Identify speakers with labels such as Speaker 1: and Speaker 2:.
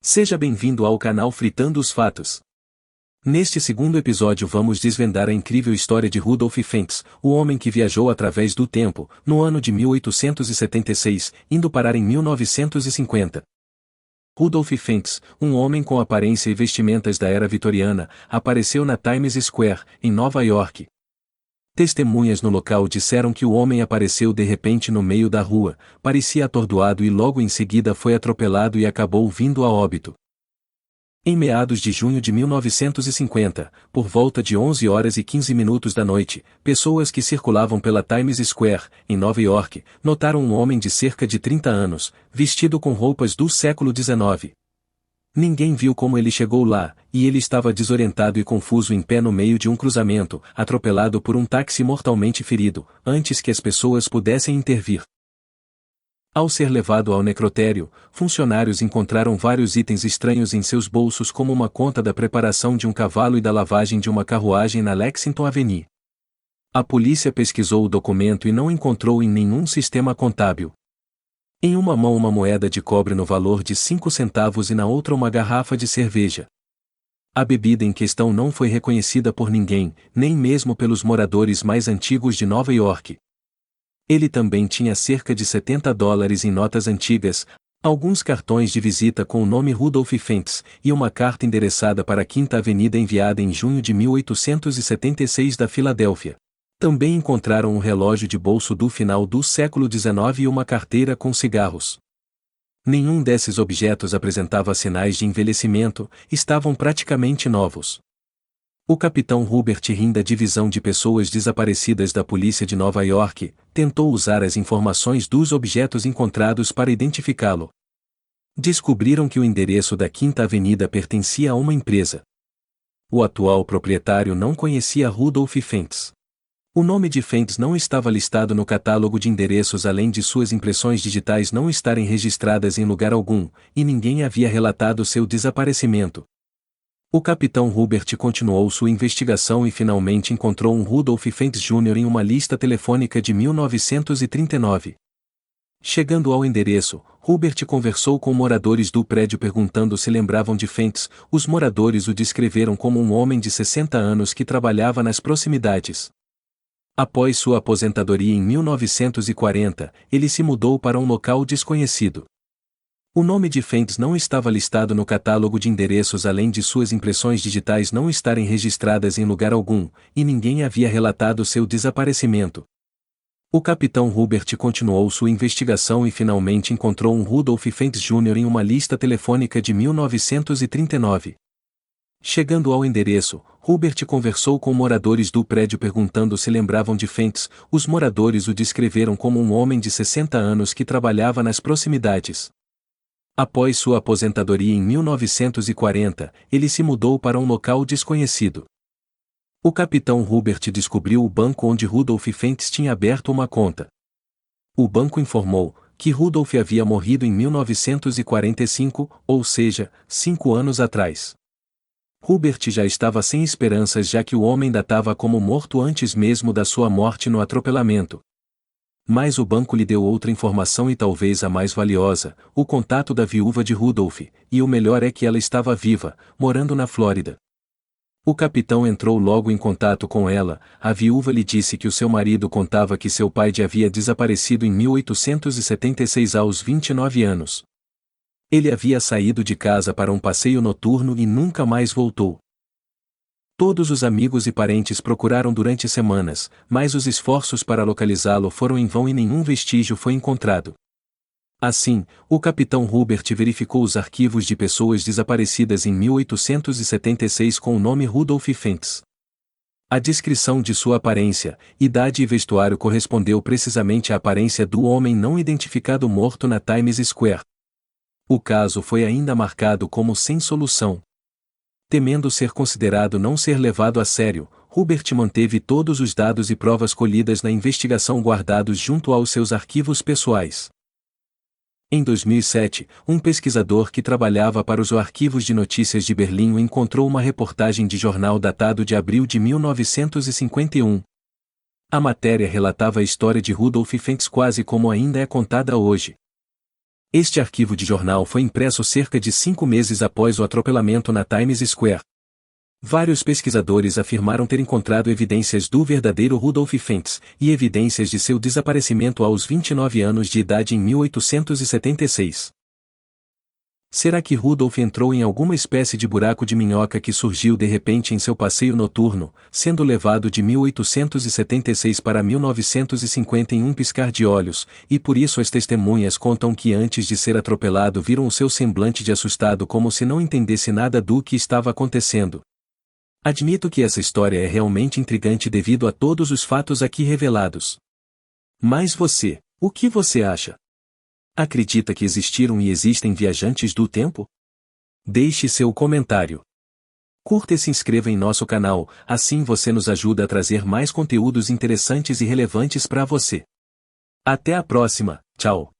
Speaker 1: Seja bem-vindo ao canal Fritando os Fatos. Neste segundo episódio vamos desvendar a incrível história de Rudolf Fentz, o homem que viajou através do tempo, no ano de 1876, indo parar em 1950. Rudolf Fentz, um homem com aparência e vestimentas da era vitoriana, apareceu na Times Square, em Nova York. Testemunhas no local disseram que o homem apareceu de repente no meio da rua, parecia atordoado e logo em seguida foi atropelado e acabou vindo a óbito. Em meados de junho de 1950, por volta de 11 horas e 15 minutos da noite, pessoas que circulavam pela Times Square, em Nova York, notaram um homem de cerca de 30 anos, vestido com roupas do século XIX. Ninguém viu como ele chegou lá, e ele estava desorientado e confuso em pé no meio de um cruzamento, atropelado por um táxi mortalmente ferido, antes que as pessoas pudessem intervir. Ao ser levado ao necrotério, funcionários encontraram vários itens estranhos em seus bolsos como uma conta da preparação de um cavalo e da lavagem de uma carruagem na Lexington Avenue. A polícia pesquisou o documento e não encontrou em nenhum sistema contábil. Em uma mão uma moeda de cobre no valor de 5 centavos e na outra uma garrafa de cerveja. A bebida em questão não foi reconhecida por ninguém, nem mesmo pelos moradores mais antigos de Nova York. Ele também tinha cerca de $70 em notas antigas, alguns cartões de visita com o nome Rudolf Fentz, e uma carta endereçada para a Quinta Avenida enviada em junho de 1876 da Filadélfia. Também encontraram um relógio de bolso do final do século XIX e uma carteira com cigarros. Nenhum desses objetos apresentava sinais de envelhecimento, estavam praticamente novos. O capitão Hubert Rim da Divisão de Pessoas Desaparecidas da Polícia de Nova York, tentou usar as informações dos objetos encontrados para identificá-lo. Descobriram que o endereço da Quinta Avenida pertencia a uma empresa. O atual proprietário não conhecia Rudolf Fentz. O nome de Fentz não estava listado no catálogo de endereços além de suas impressões digitais não estarem registradas em lugar algum, e ninguém havia relatado seu desaparecimento. O capitão Hubert continuou sua investigação e finalmente encontrou um Rudolf Fentz Jr. em uma lista telefônica de 1939. Chegando ao endereço, Hubert conversou com moradores do prédio perguntando se lembravam de Fentz. Os moradores o descreveram como um homem de 60 anos que trabalhava nas proximidades. Após sua aposentadoria em 1940, ele se mudou para um local desconhecido. O nome de Fentz não estava listado no catálogo de endereços além de suas impressões digitais não estarem registradas em lugar algum, e ninguém havia relatado seu desaparecimento. O capitão Hubert continuou sua investigação e finalmente encontrou um Rudolf Fentz Jr. em uma lista telefônica de 1939. Chegando ao endereço, Hubert conversou com moradores do prédio perguntando se lembravam de Fentz. Os moradores o descreveram como um homem de 60 anos que trabalhava nas proximidades. Após sua aposentadoria em 1940, ele se mudou para um local desconhecido. O capitão Hubert descobriu o banco onde Rudolf Fentz tinha aberto uma conta. O banco informou que Rudolf havia morrido em 1945, ou seja, 5 anos atrás. Hubert já estava sem esperanças já que o homem datava como morto antes mesmo da sua morte no atropelamento. Mas o banco lhe deu outra informação e talvez a mais valiosa, o contato da viúva de Rudolf, e o melhor é que ela estava viva, morando na Flórida. O capitão entrou logo em contato com ela. A viúva lhe disse que o seu marido contava que seu pai havia desaparecido em 1876 aos 29 anos. Ele havia saído de casa para um passeio noturno e nunca mais voltou. Todos os amigos e parentes procuraram durante semanas, mas os esforços para localizá-lo foram em vão e nenhum vestígio foi encontrado. Assim, o capitão Hubert verificou os arquivos de pessoas desaparecidas em 1876 com o nome Rudolf Fentz. A descrição de sua aparência, idade e vestuário correspondeu precisamente à aparência do homem não identificado morto na Times Square. O caso foi ainda marcado como sem solução. Temendo ser considerado não ser levado a sério, Hubert manteve todos os dados e provas colhidas na investigação guardados junto aos seus arquivos pessoais. Em 2007, um pesquisador que trabalhava para os arquivos de notícias de Berlim encontrou uma reportagem de jornal datado de abril de 1951. A matéria relatava a história de Rudolf Fentz quase como ainda é contada hoje. Este arquivo de jornal foi impresso cerca de 5 meses após o atropelamento na Times Square. Vários pesquisadores afirmaram ter encontrado evidências do verdadeiro Rudolph Fentz e evidências de seu desaparecimento aos 29 anos de idade em 1876. Será que Rudolph entrou em alguma espécie de buraco de minhoca que surgiu de repente em seu passeio noturno, sendo levado de 1876 para 1950 em um piscar de olhos, e por isso as testemunhas contam que antes de ser atropelado viram o seu semblante de assustado como se não entendesse nada do que estava acontecendo? Admito que essa história é realmente intrigante devido a todos os fatos aqui revelados. Mas você, o que você acha? Acredita que existiram e existem viajantes do tempo? Deixe seu comentário. Curta e se inscreva em nosso canal, assim você nos ajuda a trazer mais conteúdos interessantes e relevantes para você. Até a próxima, tchau!